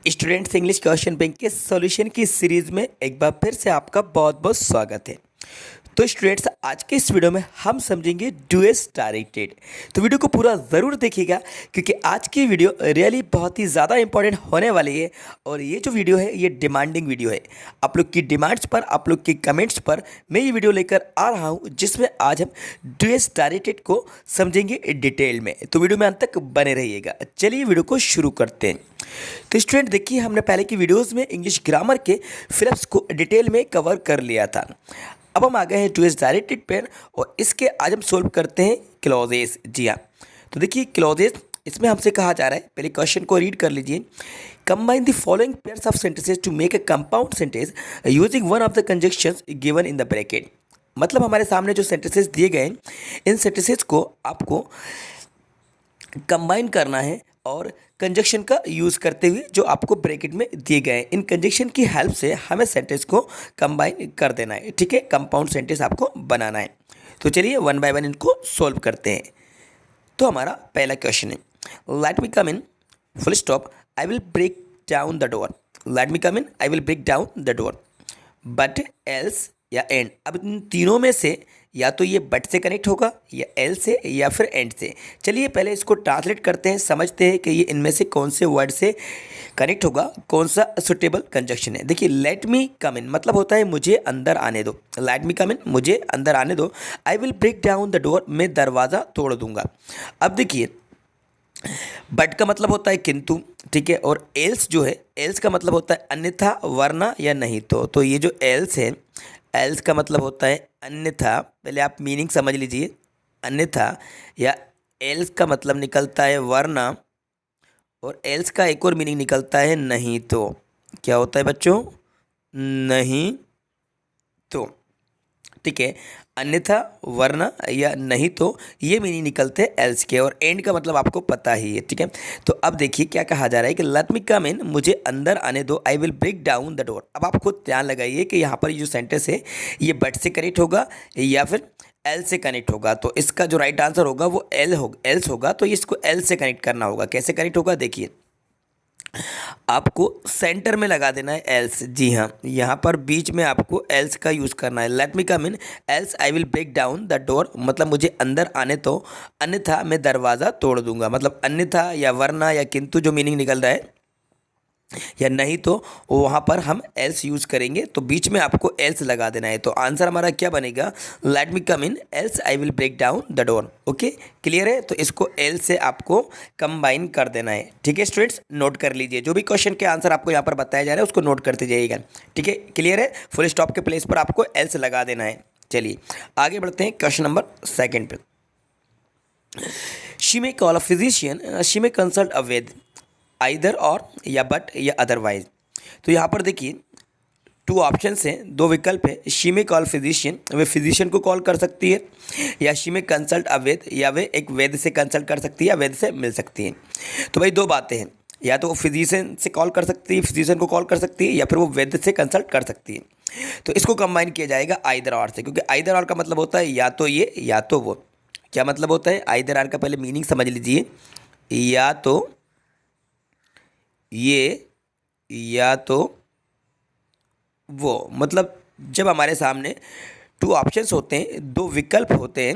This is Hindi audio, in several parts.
स्टूडेंट्स इंग्लिश क्वेश्चन बैंक के सॉल्यूशन की सीरीज में एक बार फिर से आपका बहुत बहुत स्वागत है। तो स्टूडेंट्स आज के इस वीडियो में हम समझेंगे डूएस डायरेक्टेड। तो वीडियो को पूरा ज़रूर देखिएगा क्योंकि आज की वीडियो रियली बहुत ही ज़्यादा इंपॉर्टेंट होने वाली है। और ये जो वीडियो है ये डिमांडिंग वीडियो है। आप लोग की डिमांड्स पर, आप लोग की कमेंट्स पर मैं ये वीडियो लेकर आ रहा हूँ जिसमें आज हम डूएस डायरेक्टेड को समझेंगे डिटेल में। तो वीडियो में अंत तक बने रहिएगा। चलिए वीडियो को शुरू करते हैं। तो स्टूडेंट देखिए, हमने पहले की वीडियोस में इंग्लिश ग्रामर के फिलप्स को डिटेल में कवर कर लिया था। अब हम आ गए हैं डूएस डायरेक्टेड पर और इसके आज हम सोल्व करते हैं क्लॉजेस। जी हाँ, तो देखिए क्लॉजेस, इसमें हमसे कहा जा रहा है, पहले क्वेश्चन को रीड कर लीजिए। Combine the following pairs of sentences to make a compound sentence using one of the conjunctions given in the bracket. मतलब हमारे सामने जो सेंटेंसेस दिए गए हैं, इन सेंटेंसेस को आपको कंबाइन करना है और कंजक्शन का यूज़ करते हुए जो आपको ब्रैकेट में दिए गए हैं, इन कंजक्शन की हेल्प से हमें सेंटेंस को कंबाइन कर देना है। ठीक है, कंपाउंड सेंटेंस आपको बनाना है। तो चलिए वन बाय वन इनको सोल्व करते हैं। तो हमारा पहला क्वेश्चन है, let me come in full stop I will break down the door. Let me come in I will break down the door, but else या एंड। अब इन तीनों में से या तो ये बट से कनेक्ट होगा या एल से या फिर एंड से। चलिए पहले इसको ट्रांसलेट करते हैं, समझते हैं कि ये इनमें से कौन से वर्ड से कनेक्ट होगा, कौन सा सुटेबल कंजक्शन है। देखिए लेट मी कम इन मतलब होता है मुझे अंदर आने दो। लेट मी कम इन, मुझे अंदर आने दो। I will break down the door, मैं दरवाज़ा तोड़ दूंगा। अब देखिए बट का मतलब होता है किंतु, ठीक है, और एल्स जो है, एल्स का मतलब होता है अन्यथा, वरना या नहीं तो ये जो एल्स है, एल्स का मतलब होता है अन्यथा। पहले आप मीनिंग समझ लीजिए, अन्यथा या एल्स का मतलब निकलता है वरना, और एल्स का एक और मीनिंग निकलता है नहीं तो। क्या होता है बच्चों? नहीं तो। ठीक है, अन्यथा, वरना या नहीं तो, ये मीनिंग निकलते हैं एल्स के। और एंड का मतलब आपको पता ही है। ठीक है, तो अब देखिए क्या कहा जा रहा है कि लेट मी कम इन, मुझे अंदर आने दो। I will break down the door. अब आप खुद ध्यान लगाइए कि यहाँ पर ये जो सेंटेंस है ये बट से कनेक्ट होगा या फिर एल से कनेक्ट होगा। तो इसका जो राइट आंसर होगा वो एल होगा, एल्स होगा। तो इसको एल से कनेक्ट करना होगा। कैसे कनेक्ट होगा देखिए, आपको सेंटर में लगा देना है एल्स। जी हाँ, यहाँ पर बीच में आपको एल्स का यूज़ करना है। Let me come in else I will break down the door, मतलब मुझे अंदर आने तो, अन्यथा मैं दरवाज़ा तोड़ दूंगा। मतलब अन्यथा या वरना या किंतु जो मीनिंग निकल रहा है या नहीं तो, वहाँ पर हम एल्स यूज़ करेंगे। तो बीच में आपको एल्स लगा देना है। तो आंसर हमारा क्या बनेगा? Let me come in else I will break down the door. Okay, clear है? तो इसको एल से आपको कंबाइन कर देना है। ठीक है स्टूडेंट्स, नोट कर लीजिए। जो भी क्वेश्चन के आंसर आपको यहाँ पर बताया जा रहा है उसको नोट करते जाइएगा। ठीक है, क्लियर है? फुल स्टॉप के प्लेस पर आपको एल्स लगा देना है। चलिए आगे बढ़ते हैं क्वेश्चन नंबर सेकेंड पे। She may call a physician, she may consult a vaid, either or या बट या अदरवाइज। तो यहाँ पर देखिए टू ऑप्शंस हैं, दो विकल्प है। शी में कॉल फिजिशियन, वे फिजिशियन को कॉल कर सकती है, या शी में कंसल्ट अ वेद, या वे एक वेद से कंसल्ट कर सकती है या वेद से मिल सकती है। तो भाई दो बातें हैं, या तो वो फिजिशियन से कॉल कर सकती है, फिजिशियन को कॉल कर सकती है, या फिर वो वेद से कंसल्ट कर सकती है। तो इसको कंबाइन किया जाएगा आइदर और से, क्योंकि आइदर और का मतलब होता है या तो ये या तो वो। क्या मतलब होता है आइदर और का? पहले मीनिंग समझ लीजिए, या तो ये या तो वो। मतलब जब हमारे सामने टू ऑप्शंस होते हैं, दो विकल्प होते हैं,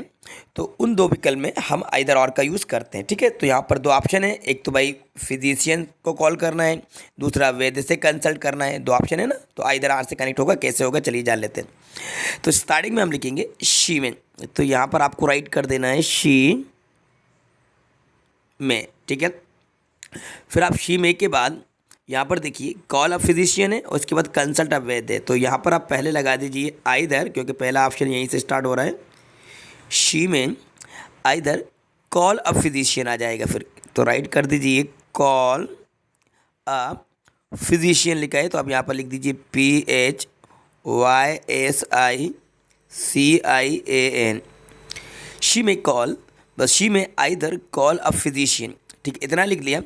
तो उन दो विकल्प में हम आइदर और का यूज़ करते हैं। ठीक है, तो यहाँ पर दो ऑप्शन है, एक तो भाई फिजिशियन को कॉल करना है, दूसरा वेद से कंसल्ट करना है। दो ऑप्शन है ना, तो आइदर आर से कनेक्ट होगा। कैसे होगा चलिए जान लेते हैं। तो स्टार्टिंग में हम लिखेंगे शी में, तो यहाँ पर आपको राइट कर देना है शी में। ठीक है, फिर आप शी में के बाद यहाँ पर देखिए कॉल अ फिजिशियन है और उसके बाद कंसल्ट अ वेद है। तो यहाँ पर आप पहले लगा दीजिए आइदर, क्योंकि पहला ऑप्शन यहीं से स्टार्ट हो रहा है। शी में आइदर कॉल अ फिजिशियन आ जाएगा फिर, तो राइट कर दीजिए कॉल अ फिजिशियन लिखा है, तो आप यहाँ पर लिख दीजिए PHYSICIAN। शी में कॉल, बस शी में आइदर कॉल अ फिजिशियन। ठीक, इतना लिख लिया।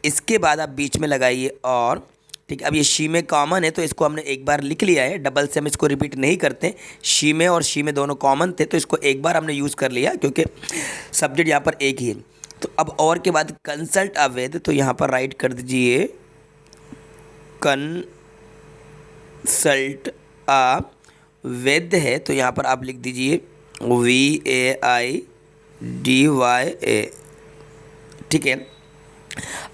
इसके बाद आप बीच में लगाइए और। ठीक, अब ये शी में कॉमन है तो इसको हमने एक बार लिख लिया है, डबल से हम इसको रिपीट नहीं करते। शी में और शी में दोनों कॉमन थे तो इसको एक बार हमने यूज़ कर लिया क्योंकि सब्जेक्ट यहाँ पर एक ही है। तो अब और के बाद कंसल्ट अ वेद, तो यहाँ पर राइट कर दीजिए कंसल्ट आ वैद्य है, तो यहाँ पर आप लिख दीजिए VAIDYA। ठीक है,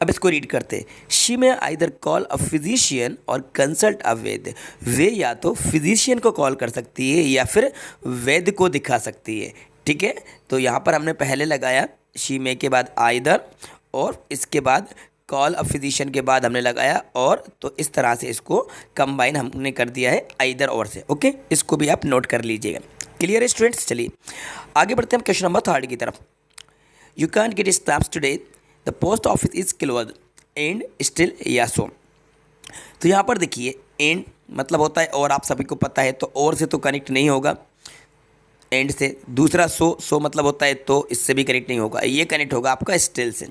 अब इसको रीड करते हैं। शी में आइदर कॉल अ फिजिशियन और कंसल्ट अ वैद्य। वे या तो फिजिशियन को कॉल कर सकती है या फिर वैद्य को दिखा सकती है। ठीक है, तो यहाँ पर हमने पहले लगाया शी में के बाद आइदर, और इसके बाद कॉल अ फिजिशियन के बाद हमने लगाया और, तो इस तरह से इसको कंबाइन हमने कर दिया है आइदर और से। ओके, इसको भी आप नोट कर लीजिएगा। क्लियर है स्टूडेंट्स? चलिए आगे बढ़ते हैं हम क्वेश्चन नंबर 3 की तरफ। You can gate stamps today, the post office is close and still या सो। तो यहाँ पर देखिए एंड मतलब होता है और, आप सभी को पता है, तो और से तो कनेक्ट नहीं होगा एंड से। दूसरा सो मतलब होता है तो, इससे भी कनेक्ट नहीं होगा। ये कनेक्ट होगा आपका स्टिल से।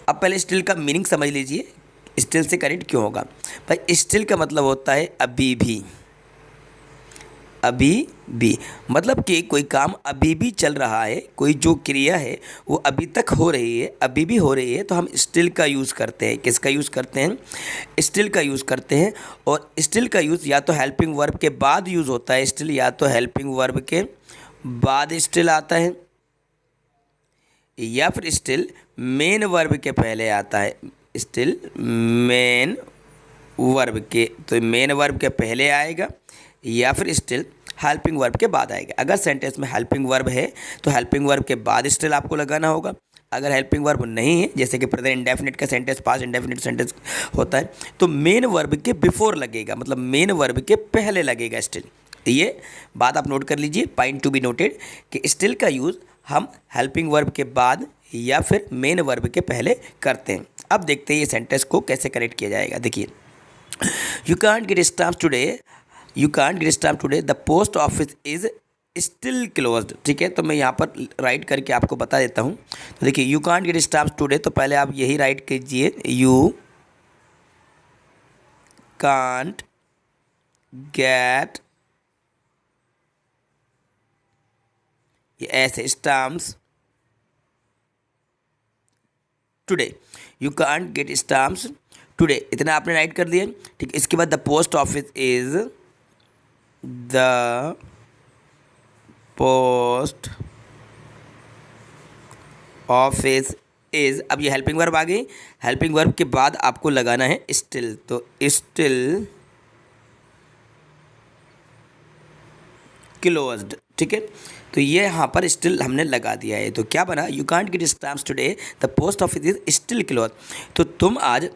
अब पहले स्टिल का मीनिंग समझ लीजिए, स्टिल से कनेक्ट क्यों होगा भाई। स्टिल का मतलब होता है अभी भी। अभी भी मतलब कि कोई काम अभी भी चल रहा है, कोई जो क्रिया है वो अभी तक हो रही है, अभी भी हो रही है, तो हम स्टिल का यूज़ करते हैं। किसका यूज़ करते हैं? स्टिल का यूज़ करते हैं। और स्टिल का यूज़ या तो हेल्पिंग वर्ब के बाद यूज़ होता है स्टिल, या तो हेल्पिंग वर्ब के बाद स्टिल आता है, या फिर स्टिल मेन वर्ब के पहले आता है। स्टिल मेन वर्ब के, तो मेन वर्ब के पहले आएगा, या फिर स्टिल हेल्पिंग वर्ब के बाद आएगा। अगर सेंटेंस में हेल्पिंग वर्ब है तो हेल्पिंग वर्ब के बाद स्टिल आपको लगाना होगा। अगर हेल्पिंग वर्ब नहीं है, जैसे कि प्रेजेंट इंडेफिनिट का सेंटेंस पास्ट इंडेफिनिट सेंटेंस होता है, तो मेन वर्ब के बिफोर लगेगा, मतलब मेन वर्ब के पहले लगेगा स्टिल। ये बात आप नोट कर लीजिए, पॉइंट टू बी नोटेड, कि स्टिल का यूज़ हम हेल्पिंग वर्ब के बाद या फिर मेन वर्ब के पहले करते हैं। अब देखते हैं ये सेंटेंस को कैसे करेक्ट किया जाएगा। देखिए, you can't get stamps today, you can't get stamp today, the post office is still closed. ठीक है, तो मैं यहाँ पर राइट करके आपको बता देता हूँ। तो देखिए, you can't get stamps today, तो पहले आप यही राइट कीजिए, यू कांट गेट, ऐसे stamps today, you can't get stamps today, इतना आपने राइट कर दिया। ठीक, इसके बाद the post office is, the post office is, अब ये हेल्पिंग वर्ब आ गई। हेल्पिंग वर्ब के बाद आपको लगाना है स्टिल, तो स्टिल क्लोज्ड। ठीक है, तो ये यहाँ पर स्टिल हमने लगा दिया है, तो क्या बना, you can't get stamps today, the post office is still close. तो तुम आज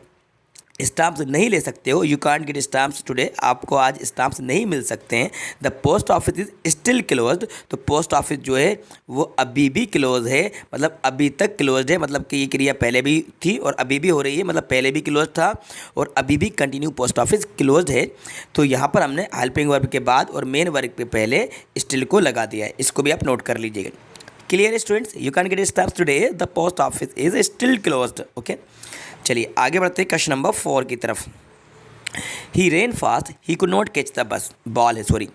स्टाम्प्स नहीं ले सकते हो, you can't get stamps today, आपको आज स्टाम्प्स नहीं मिल सकते हैं। The post office is still closed, तो पोस्ट ऑफिस जो है वो अभी भी क्लोज है, मतलब अभी तक क्लोज्ड है, मतलब कि ये क्रिया पहले भी थी और अभी भी हो रही है, मतलब पहले भी क्लोज था और अभी भी कंटिन्यू पोस्ट ऑफिस क्लोज्ड है। तो यहाँ पर हमने हेल्पिंग वर्ब के बाद और मेन वर्ब के पहले स्टिल को लगा दिया है, इसको भी आप नोट कर लीजिएगा। Clear students? You can get stamps today, the post office is still closed. Okay, चलिए आगे बढ़ते हैं क्वेश्चन नंबर 4 की तरफ। He ran fast, he could not catch the bus, ball है, sorry,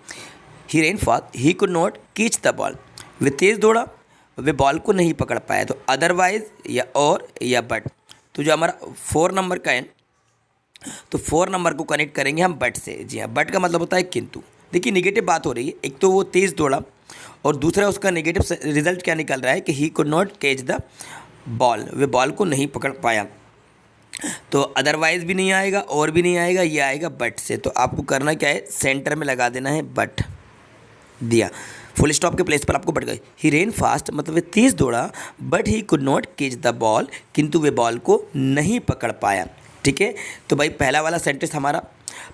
he ran fast, he could not catch the ball, वे तेज़ दौड़ा, वे बॉल को नहीं पकड़ पाया। तो अदरवाइज या और या बट, तो जो हमारा 4 नंबर का है, तो 4 नंबर को कनेक्ट करेंगे हम बट से। जी हाँ, बट का मतलब होता है किंतु। देखिए, निगेटिव बात हो रही है, एक तो वो तेज़ दौड़ा और दूसरा उसका नेगेटिव रिजल्ट क्या निकल रहा है कि ही could not catch the ball, way ball को नहीं पकड़ पाया। तो अदरवाइज भी नहीं आएगा और भी नहीं आएगा, ये आएगा बट से। तो आपको करना क्या है, सेंटर में लगा देना है बट, दिया, फुल स्टॉप के प्लेस पर आपको बट गए। ही रेन फास्ट मतलब वे तेज़ दौड़ा, but he could not catch the ball, किंतु वे बॉल को नहीं पकड़ पाया। ठीक है, तो भाई पहला वाला सेंटेंस हमारा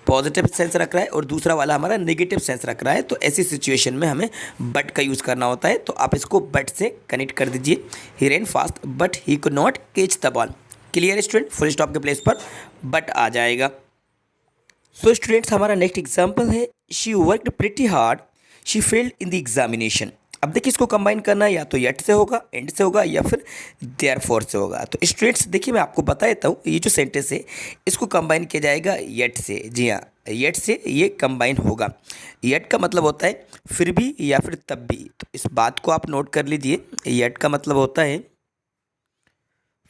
पॉजिटिव सेंस रख रहा है और दूसरा वाला हमारा नेगेटिव सेंस रख रहा है, तो ऐसी सिचुएशन में हमें बट का यूज़ करना होता है। तो आप इसको बट से कनेक्ट कर दीजिए, he ran fast but he could not catch the ball. Clear student? Full stop के प्लेस पर बट आ जाएगा। सो स्टूडेंट्स, हमारा नेक्स्ट एग्जाम्पल है, she worked pretty hard, she failed in the examination. अब देखिए, इसको कंबाइन करना या तो येट से होगा, एंड से होगा, या फिर देयरफॉर से होगा। तो स्टूडेंट्स देखिए, मैं आपको बता देता हूँ, ये जो सेंटेंस है इसको कंबाइन किया जाएगा येट से। जी हाँ, येट से ये कंबाइन होगा। येट का मतलब होता है फिर भी या फिर तब भी, तो इस बात को आप नोट कर लीजिए। येट का मतलब होता है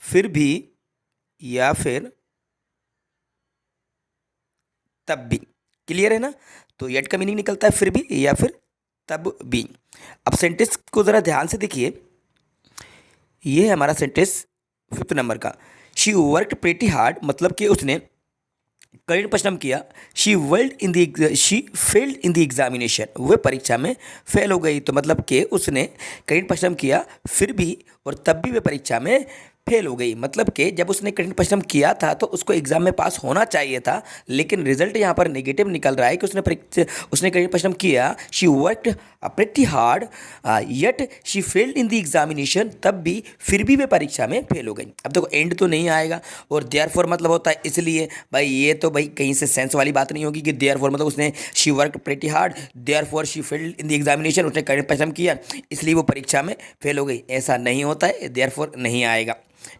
फिर भी या फिर तब भी। क्लियर है ना? तो येट का मीनिंग निकलता है फिर भी या फिर तब भी। अब सेंटेंस को ज़रा ध्यान से देखिए, ये है हमारा सेंटेंस 5th नंबर का। शी वर्कड प्रेटी हार्ड, मतलब कि उसने कठिन परिश्रम किया। She failed in the examination, वह परीक्षा में फेल हो गई। तो मतलब कि उसने कठिन परिश्रम किया फिर भी और तब भी वह परीक्षा में फेल हो गई। मतलब कि जब उसने कठिन परिश्रम किया था तो उसको एग्जाम में पास होना चाहिए था, लेकिन रिजल्ट यहाँ पर नेगेटिव निकल रहा है कि उसने कठिन परिश्रम किया। She worked pretty hard yet she failed in the examination, तब भी फिर भी वे परीक्षा में फेल हो गई। अब देखो एंड तो नहीं आएगा, और देयरफॉर मतलब होता है इसलिए। भाई ये तो भाई कहीं से सेंस वाली बात नहीं होगी कि देयरफॉर मतलब उसने she worked pretty hard therefore she failed in the examination, उसने कठिन परिश्रम किया इसलिए वो परीक्षा में फेल हो गई। ऐसा नहीं होता है, देयरफॉर नहीं आएगा।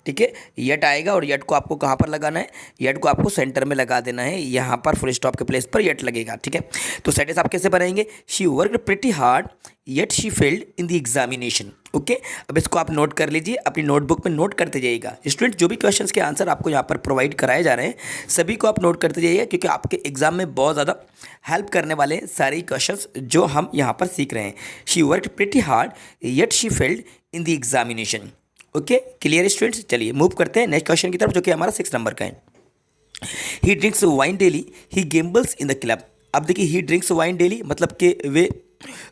ठीक है, यट आएगा, और यट को आपको कहाँ पर लगाना है? यट को आपको सेंटर में लगा देना है, यहाँ पर फुल स्टॉप के प्लेस पर यट लगेगा। ठीक है, तो सेंटेंस आप कैसे बनाएंगे? She worked pretty hard yet she failed in the examination. Okay, अब इसको आप नोट कर लीजिए, अपनी नोटबुक में नोट करते जाइएगा। स्टूडेंट, जो भी क्वेश्चंस के आंसर आपको यहाँ पर प्रोवाइड कराए जा रहे हैं सभी को आप नोट करते जाइए, क्योंकि आपके एग्जाम में बहुत ज़्यादा हेल्प करने वाले सारे क्वेश्चंस जो हम यहाँ पर सीख रहे हैं। She worked pretty hard yet she failed in the examination. Okay, clear students? चलिए मूव करते हैं नेक्स्ट क्वेश्चन की तरफ, जो कि हमारा 6 नंबर का है। He drinks wine daily, he gambles in the club. अब देखिए, ही ड्रिंक्स वाइन डेली मतलब कि वे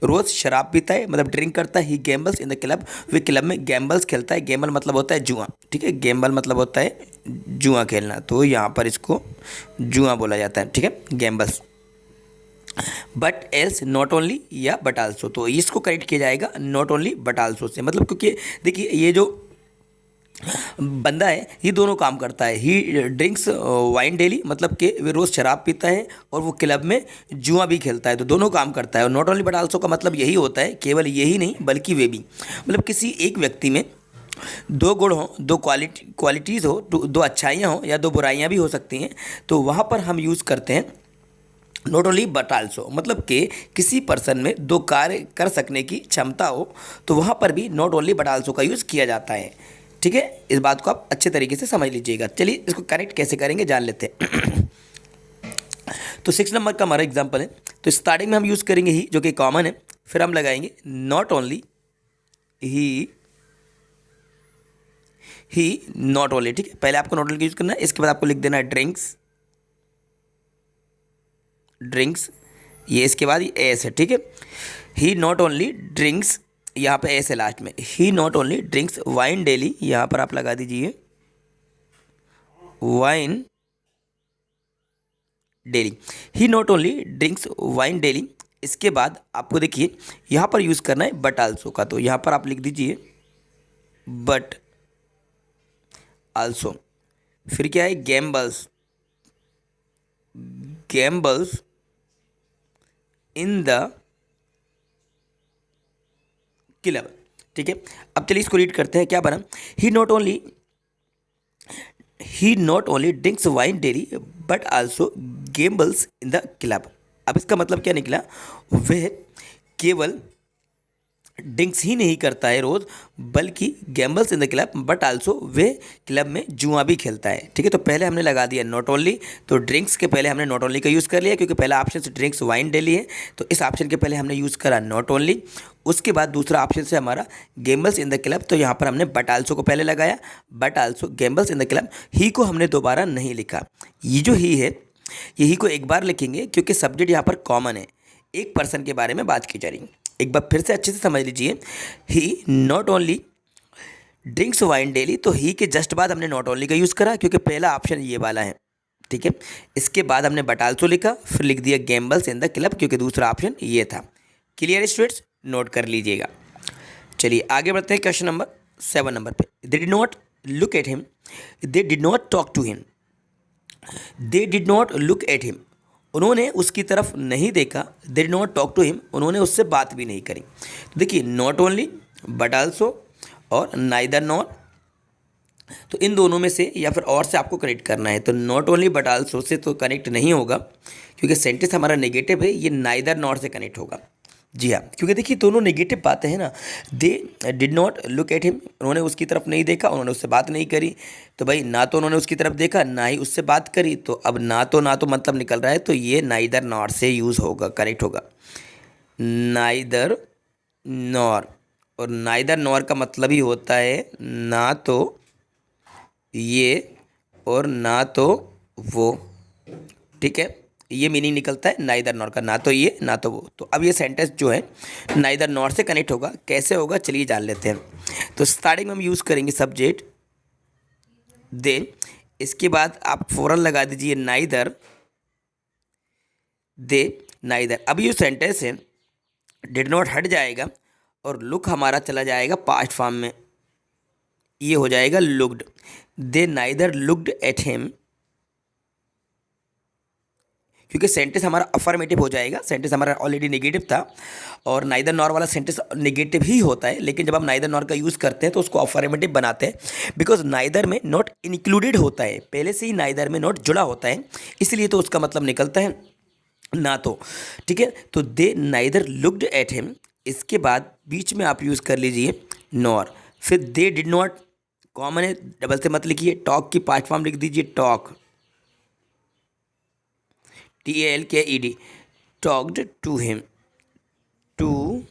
रोज़ शराब पीता है, मतलब ड्रिंक करता है। He gambles in the club, वे क्लब में गेम्बल्स खेलता है। गेम्बल मतलब होता है जुआ। ठीक है, गेम्बल मतलब होता है जुआ खेलना, तो यहाँ पर इसको जुआ बोला जाता है। ठीक है, गेम्बल्स। बट एल्स नॉट ओनली या बट आल्सो, तो इसको करेक्ट किया जाएगा not only but also say. मतलब क्योंकि देखिए ये जो बंदा है ये दोनों काम करता है। ही ड्रिंक्स वाइन डेली मतलब कि वे रोज़ शराब पीता है और वो क्लब में जुआ भी खेलता है, तो दोनों काम करता है। और नॉट ओनली बट आल्सो का मतलब यही होता है, केवल यही नहीं बल्कि वे भी। मतलब किसी एक व्यक्ति में दो गुण हो, दो क्वालिटीज़ हो, दो अच्छाइयाँ हो या दो बुराइयाँ भी हो सकती हैं, तो वहाँ पर हम यूज़ करते हैं नॉट ओनली बट आल्सो। मतलब कि किसी पर्सन में दो कार्य कर सकने की क्षमता हो तो वहाँ पर भी नॉट ओनली बट आल्सो का यूज़ किया जाता है। ठीक है, इस बात को आप अच्छे तरीके से समझ लीजिएगा। चलिए इसको कनेक्ट कैसे करेंगे जान लेते हैं। तो 6 नंबर का हमारा एग्जाम्पल है। तो स्टार्टिंग में हम यूज़ करेंगे ही, जो कि कॉमन है, फिर हम लगाएंगे not only he not only. ठीक है, पहले आपको नॉट ओनली यूज़ करना है, इसके बाद आपको लिख देना है ड्रिंक्स, ये इसके बाद ये एस है। ठीक है, ही नॉट ओनली ड्रिंक्स, यहाँ पे एस है लास्ट में। He not only drinks wine daily, यहाँ पर आप लगा दीजिए wine daily. He not only drinks wine daily, इसके बाद आपको देखिए यहाँ पर यूज़ करना है बट आल्सो का, तो यहाँ पर आप लिख दीजिए बट आल्सो। फिर क्या है? Gambles in the club. ठीक है, अब चलिए इसको रीड करते हैं, क्या बना? He not only drinks wine daily but also gambles in the club. अब इसका मतलब क्या निकला? वह केवल ड्रिंक्स ही नहीं करता है रोज़, बल्कि gambles in the club but also way club में जुआ भी खेलता है। ठीक है, तो पहले हमने लगा दिया नॉट ओनली, तो ड्रिंक्स के पहले हमने नॉट ओनली का यूज़ कर लिया, क्योंकि पहला ऑप्शन से ड्रिंक्स वाइन डेली है, तो इस ऑप्शन के पहले हमने यूज़ करा नॉट ओनली। उसके बाद दूसरा ऑप्शन से हमारा गेम्बल्स इन द क्लब, तो यहाँ पर हमने बट आल्सो को पहले लगाया, but also gambles in the club. He को हमने दोबारा नहीं लिखा, ये जो ही है यही को एक बार लिखेंगे, क्योंकि सब्जेक्ट यहाँ पर कॉमन है, एक पर्सन के बारे में बात की जा रही है। एक बार फिर से अच्छे से समझ लीजिए, he not only drinks wine daily, तो ही के जस्ट बाद हमने नॉट ओनली का यूज़ करा, क्योंकि पहला ऑप्शन ये वाला है। ठीक है, इसके बाद हमने बट आल्सो लिखा, फिर लिख दिया गैम्बल्स इन द क्लब, क्योंकि दूसरा ऑप्शन ये था। Clear students? नोट कर लीजिएगा। चलिए आगे बढ़ते हैं क्वेश्चन नंबर 7 नंबर पे। They did not look at him, they did not talk to him, they did not look at him, उन्होंने उसकी तरफ नहीं देखा। They did not talk to him, उन्होंने उससे बात भी नहीं करी। तो देखिए नॉट ओनली बट आल्सो और नाइदर नॉट, तो इन दोनों में से या फिर और से आपको कनेक्ट करना है। तो not only but also say तो कनेक्ट नहीं होगा, क्योंकि सेंटेंस हमारा नेगेटिव है, ये नाइदर नॉट से कनेक्ट होगा। जी हाँ, क्योंकि देखिए दोनों नेगेटिव बातें हैं ना। दे did not look at him, उन्होंने उसकी तरफ नहीं देखा, उन्होंने उससे बात नहीं करी। तो भाई ना तो उन्होंने उसकी तरफ देखा ना ही उससे बात करी, तो अब ना तो मतलब निकल रहा है, तो ये नाइदर नॉर से यूज़ होगा, करेक्ट होगा। नाइदर नॉर, और नाइदर नॉर का मतलब ही होता है ना तो ये और ना तो वो, ठीक है। ये मीनिंग निकलता है नाइदर नॉर का, ना तो ये ना तो वो। तो अब ये सेंटेंस जो है नाइदर नॉर से कनेक्ट होगा, कैसे होगा चलिए जान लेते हैं। तो स्टार्टिंग में हम यूज़ करेंगे सब्जेक्ट दे, इसके बाद आप फ़ौरन लगा दीजिए नाइदर दे नाइदर। अब ये सेंटेंस है डिड नॉट हट जाएगा और लुक हमारा चला जाएगा पास्ट फॉर्म में, ये हो जाएगा looked. They neither looked at him, क्योंकि सेंटेंस हमारा अफर्मेटिव हो जाएगा, सेंटेंस हमारा ऑलरेडी नेगेटिव था और नाइदर नॉर वाला सेंटेंस नेगेटिव ही होता है, लेकिन जब हम नाइदर नॉर का यूज़ करते हैं तो उसको अफर्मेटिव बनाते हैं, बिकॉज नाइदर में नॉट इंक्लूडेड होता है, पहले से ही नाइदर में नॉट जुड़ा होता है, इसलिए तो उसका मतलब निकलता है ना तो, ठीक है। तो दे नाइदर लुक्ड एट हिम, इसके बाद बीच में आप यूज़ कर लीजिए नॉर, फिर दे डिड नॉट, कॉमन है डबल से मत लिखिए, टॉक की पार्ट फॉर्म लिख दीजिए talk, TALKED, talked to him, to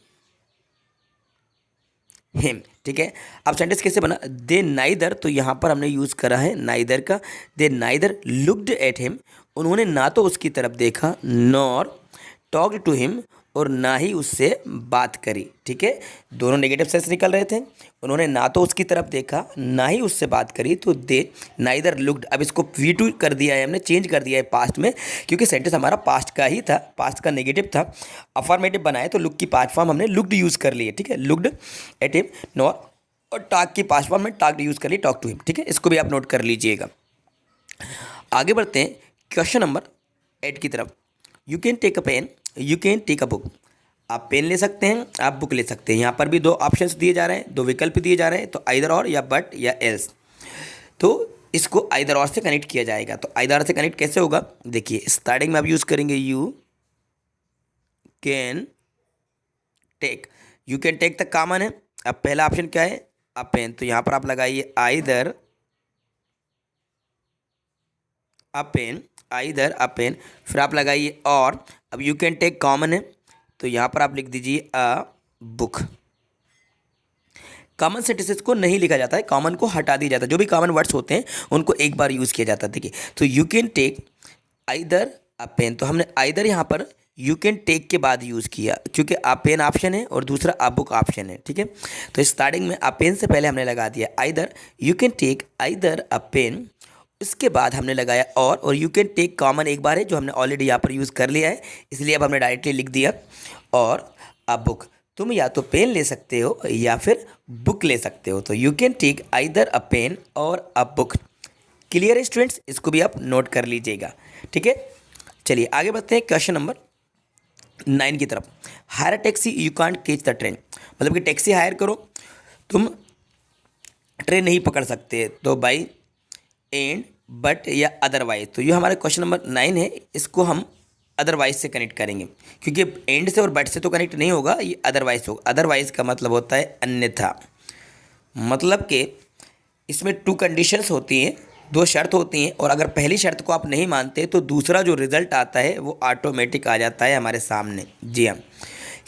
him, ठीक है। अब सेंटेंस कैसे बना, दे नाइदर, तो यहाँ पर हमने यूज़ करा है नाइदर का, दे नाइदर लुक्ड एट हिम, उन्होंने ना तो उसकी तरफ देखा, नॉर टॉक्ड टू हिम, और ना ही उससे बात करी, ठीक है। दोनों नेगेटिव सेंस निकल रहे थे, उन्होंने ना तो उसकी तरफ देखा ना ही उससे बात करी, तो दे नाइदर लुक्ड। अब इसको V2 कर दिया है हमने, चेंज कर दिया है पास्ट में, क्योंकि सेंटेंस हमारा पास्ट का ही था, पास्ट का नेगेटिव था, अफर्मेटिव बनाया तो लुक की पास्ट फॉर्म हमने लुक्ड यूज़ कर ली है, ठीक है। लुक्ड एट हिम नॉर, और टॉक की पास्ट फॉर्म में टॉक्ड यूज़ कर ली, टॉक टू हिम, ठीक है। इसको भी आप नोट कर लीजिएगा। आगे बढ़ते हैं क्वेश्चन नंबर 8 की तरफ। You can take a pen, you can take a book, आप पेन ले सकते हैं, आप बुक ले सकते हैं। यहाँ पर भी दो ऑप्शंस दिए जा रहे हैं, दो विकल्प दिए जा रहे हैं, तो आइदर और या बट या एल्स। तो इसको आइदर और से कनेक्ट किया जाएगा। तो आइदर से कनेक्ट कैसे होगा, देखिए स्टार्टिंग में आप यूज़ करेंगे you can take, you can take तक कॉमन है। अब पहला ऑप्शन क्या है, अ पेन, तो यहाँ पर आप लगाइए either a pen, either a pen, फिर आप लगाइए और, अब यू कैन टेक कॉमन है, तो यहाँ पर आप लिख दीजिए अ बुक। कॉमन सेंटेंसेस को नहीं लिखा जाता है, कॉमन को हटा दिया जाता है, जो भी कॉमन वर्ड्स होते हैं उनको एक बार यूज़ किया जाता है, देखिए। तो you can take either a pen, तो हमने आइदर यहाँ पर यू कैन टेक के बाद यूज़ किया, क्योंकि अ पेन ऑप्शन है और दूसरा अ बुक ऑप्शन है, ठीक है। तो स्टार्टिंग में अ पेन से पहले हमने लगा दिया either, you can take either a pen, उसके बाद हमने लगाया और यू कैन टेक कॉमन एक बार है जो हमने ऑलरेडी यहाँ पर यूज़ कर लिया है, इसलिए अब हमने डायरेक्टली लिख दिया और अ बुक। तुम या तो पेन ले सकते हो या फिर बुक ले सकते हो, तो you can take either a pen or a book. Clear है स्टूडेंट्स, इसको भी आप नोट कर लीजिएगा, ठीक है। चलिए आगे बढ़ते हैं क्वेश्चन नंबर 9 की तरफ। Higher a taxi you can't catch the train, मतलब कि टैक्सी हायर करो, तुम ट्रेन नहीं पकड़ सकते, तो बाई एंड बट या अदरवाइज। तो ये हमारा क्वेश्चन नंबर 9 है, इसको हम अदरवाइज से कनेक्ट करेंगे, क्योंकि एंड से और बट से तो कनेक्ट नहीं होगा, ये अदरवाइज होगा। अदरवाइज का मतलब होता है अन्यथा, मतलब कि इसमें 2 कंडीशंस होती हैं, 2 शर्त होती हैं, और अगर पहली शर्त को आप नहीं मानते तो दूसरा जो रिजल्ट आता है वो ऑटोमेटिक आ जाता है हमारे सामने। जी हाँ,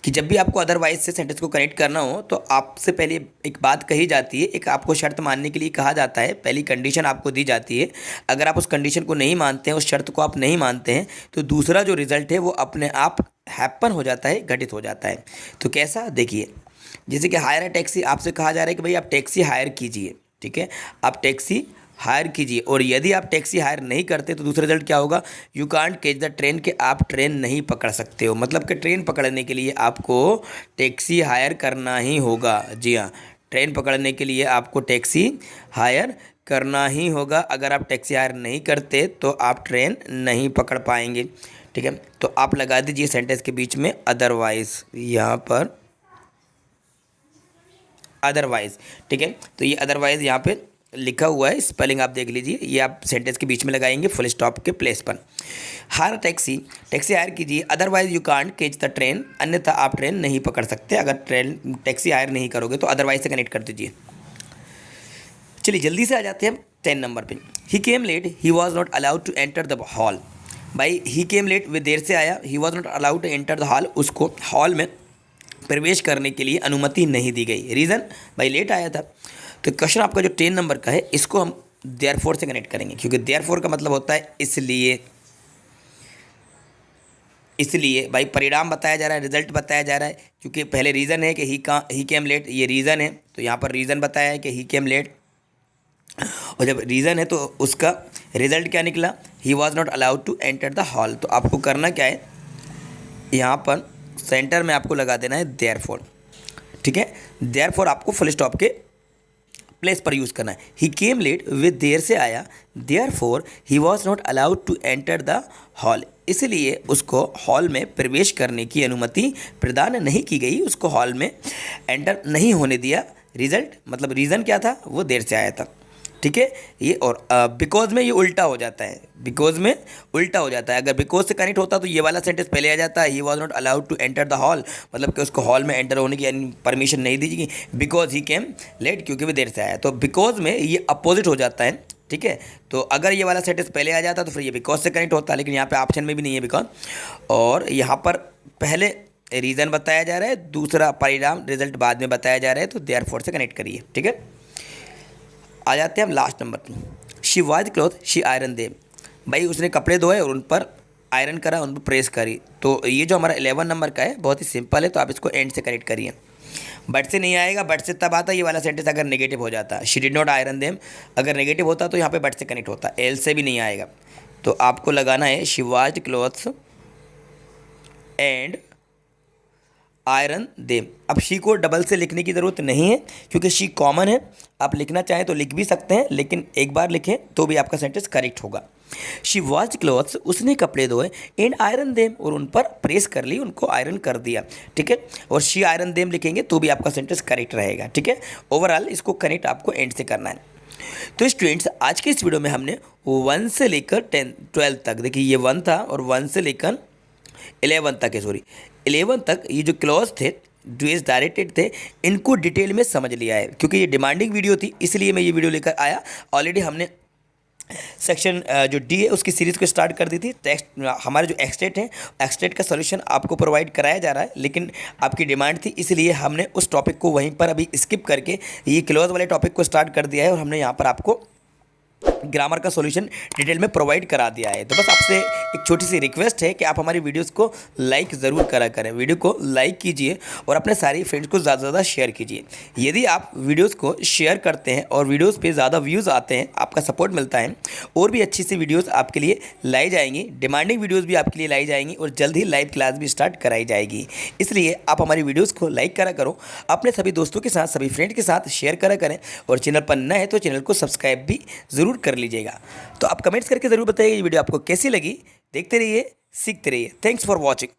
कि जब भी आपको अदरवाइज से सेंटेंस को कनेक्ट करना हो तो आपसे पहले एक बात कही जाती है, एक आपको शर्त मानने के लिए कहा जाता है, पहली कंडीशन आपको दी जाती है। अगर आप उस कंडीशन को नहीं मानते हैं, उस शर्त को आप नहीं मानते हैं, तो दूसरा जो रिजल्ट है वो अपने आप हैपन हो जाता है, घटित हो जाता है। तो कैसा, देखिए, जैसे कि हायर अ टैक्सी, आपसे कहा जा रहा है कि भाई आप टैक्सी हायर कीजिए, ठीक है, आप टैक्सी हायर कीजिए, और यदि आप टैक्सी हायर नहीं करते तो दूसरा रिजल्ट क्या होगा, you can't catch the train, के आप ट्रेन नहीं पकड़ सकते हो। मतलब कि ट्रेन पकड़ने के लिए आपको टैक्सी हायर करना ही होगा। जी हाँ, ट्रेन पकड़ने के लिए आपको टैक्सी हायर करना ही होगा। अगर आप टैक्सी हायर नहीं करते तो आप ट्रेन नहीं पकड़ पाएंगे, ठीक है। तो आप लगा दीजिए सेंटेंस के बीच में अदरवाइज, यहाँ पर अदरवाइज, ठीक है। तो ये अदरवाइज यहाँ पे लिखा हुआ है, स्पेलिंग आप देख लीजिए, ये आप सेंटेंस के बीच में लगाएंगे फुल स्टॉप के प्लेस पर। हायर टैक्सी, टैक्सी हायर कीजिए, otherwise you can't catch the train, अन्यथा आप ट्रेन नहीं पकड़ सकते। अगर टैक्सी हायर नहीं करोगे तो अदरवाइज से कनेक्ट कर दीजिए। चलिए जल्दी से आ जाते हैं हम 10 नंबर पे। He came late, he was not allowed to enter the hall. भाई ही केम लेट, वे देर से आया, he was not allowed to enter the hall, उसको हॉल में प्रवेश करने के लिए अनुमति नहीं दी गई। रीज़न, भाई लेट आया था। तो क्वेश्चन आपका जो 10 नंबर का है, इसको हम देयरफॉर से कनेक्ट करेंगे, क्योंकि देयरफॉर का मतलब होता है इसलिए। इसलिए भाई परिणाम बताया जा रहा है, रिजल्ट बताया जा रहा है, क्योंकि पहले रीज़न है कि ही केम लेट, ये रीज़न है, तो यहाँ पर रीज़न बताया है कि ही केम लेट, और जब रीज़न है तो उसका रिजल्ट क्या निकला, he was not allowed to enter the hall. तो आपको करना क्या है, यहाँ पर सेंटर में आपको लगा देना है देयरफॉर। ठीक है, देयरफॉर आपको फुल स्टॉप के प्लेस पर यूज़ करना है। ही केम लेट, वे देर से आया, therefore he was not allowed to enter the hall, इसलिए उसको हॉल में प्रवेश करने की अनुमति प्रदान नहीं की गई, उसको हॉल में एंटर नहीं होने दिया। रिजल्ट मतलब रीज़न क्या था, वो देर से आया था। ठीक है, ये और बिकॉज में ये उल्टा हो जाता है, बिकॉज में उल्टा हो जाता है। अगर बिकॉज से कनेक्ट होता तो ये वाला सेंटेंस पहले आ जाता है, he was not allowed to enter the hall, मतलब कि उसको हॉल में एंटर होने की परमिशन नहीं दी गई, बिकॉज ही केम लेट, क्योंकि वो देर से आया। तो बिकॉज में ये अपोजिट हो जाता है। ठीक है, तो अगर ये वाला सेंटेंस पहले आ जाता तो फिर ये बिकॉज से कनेक्ट होता है, लेकिन यहाँ पे ऑप्शन में भी नहीं है बिकॉज, और यहाँ पर पहले रीज़न बताया जा रहा है, दूसरा परिणाम रिजल्ट बाद में बताया जा रहा है, तो देयरफॉर से कनेक्ट करिए। ठीक है, आ जाते हैं हम लास्ट नंबर पर। She wash cloth, she iron they, भाई उसने कपड़े धोए और उन पर आयरन करा, उन पर प्रेस करी। तो ये जो हमारा 11 नंबर का है बहुत ही सिंपल है, तो आप इसको एंड से करेक्ट करिए। बट से नहीं आएगा, बट से तब आता है ये वाला सेंटेंस अगर नेगेटिव हो जाता। She did not iron them, अगर नेगेटिव होता तो यहाँ पे बट से कनेक्ट होता, एल से भी नहीं आएगा। तो आपको लगाना है she washed clothes and iron them. अब शी को डबल से लिखने की ज़रूरत नहीं है, क्योंकि शी कॉमन है, आप लिखना चाहें तो लिख भी सकते हैं, लेकिन एक बार लिखें तो भी आपका सेंटेंस करेक्ट होगा। शी वॉश्ड क्लॉथ्स, उसने कपड़े धोए, एंड आयरन देम, और उन पर प्रेस कर ली, उनको आयरन कर दिया। ठीक है, और शी आयरन देम लिखेंगे तो भी आपका सेंटेंस करेक्ट रहेगा। ठीक है, ओवरऑल इसको कनेक्ट आपको एंड से करना है। तो स्टूडेंट्स आज के इस वीडियो में हमने 1 से लेकर 12 तक, देखिए ये 1 था, और 1 से लेकर 11 तक है, सॉरी 11 तक ये जो क्लॉज थे ड्यूएस डायरेक्टेड थे, इनको डिटेल में समझ लिया है। क्योंकि ये डिमांडिंग वीडियो थी, इसलिए मैं ये वीडियो लेकर आया। ऑलरेडी हमने सेक्शन जो डी है उसकी सीरीज़ को स्टार्ट कर दी थी। टेक्स्ट हमारे जो एक्सटेट है, एक्सटेट का सॉल्यूशन आपको प्रोवाइड कराया जा रहा है, लेकिन आपकी डिमांड थी, इसलिए हमने उस टॉपिक को वहीं पर अभी स्किप करके ये क्लॉज वाले टॉपिक को स्टार्ट कर दिया है, और हमने यहाँ पर आपको ग्रामर का सॉल्यूशन डिटेल में प्रोवाइड करा दिया है। तो बस आपसे एक छोटी सी रिक्वेस्ट है कि आप हमारी वीडियोस को लाइक ज़रूर करा करें, वीडियो को लाइक कीजिए और अपने सारे फ्रेंड्स को ज़्यादा से ज़्यादा शेयर कीजिए। यदि आप वीडियोस को शेयर करते हैं और वीडियोस पे ज़्यादा व्यूज़ आते हैं, आपका सपोर्ट मिलता है, और भी अच्छी सी वीडियोज़ आपके लिए लाई जाएंगी, डिमांडिंग वीडियोज़ भी आपके लिए लाई जाएंगी, और जल्द ही लाइव क्लास भी स्टार्ट कराई जाएगी। इसलिए आप हमारी वीडियोज़ को लाइक करा करो, अपने सभी दोस्तों के साथ, सभी फ्रेंड के साथ शेयर करा करें, और चैनल पर नए हैं तो चैनल को सब्सक्राइब भी ज़रूर कर लीजिएगा। तो आप कमेंट्स करके ज़रूर बताइए ये वीडियो आपको कैसी लगी। देखते रहिए, सीखते रहिए। Thanks for watching.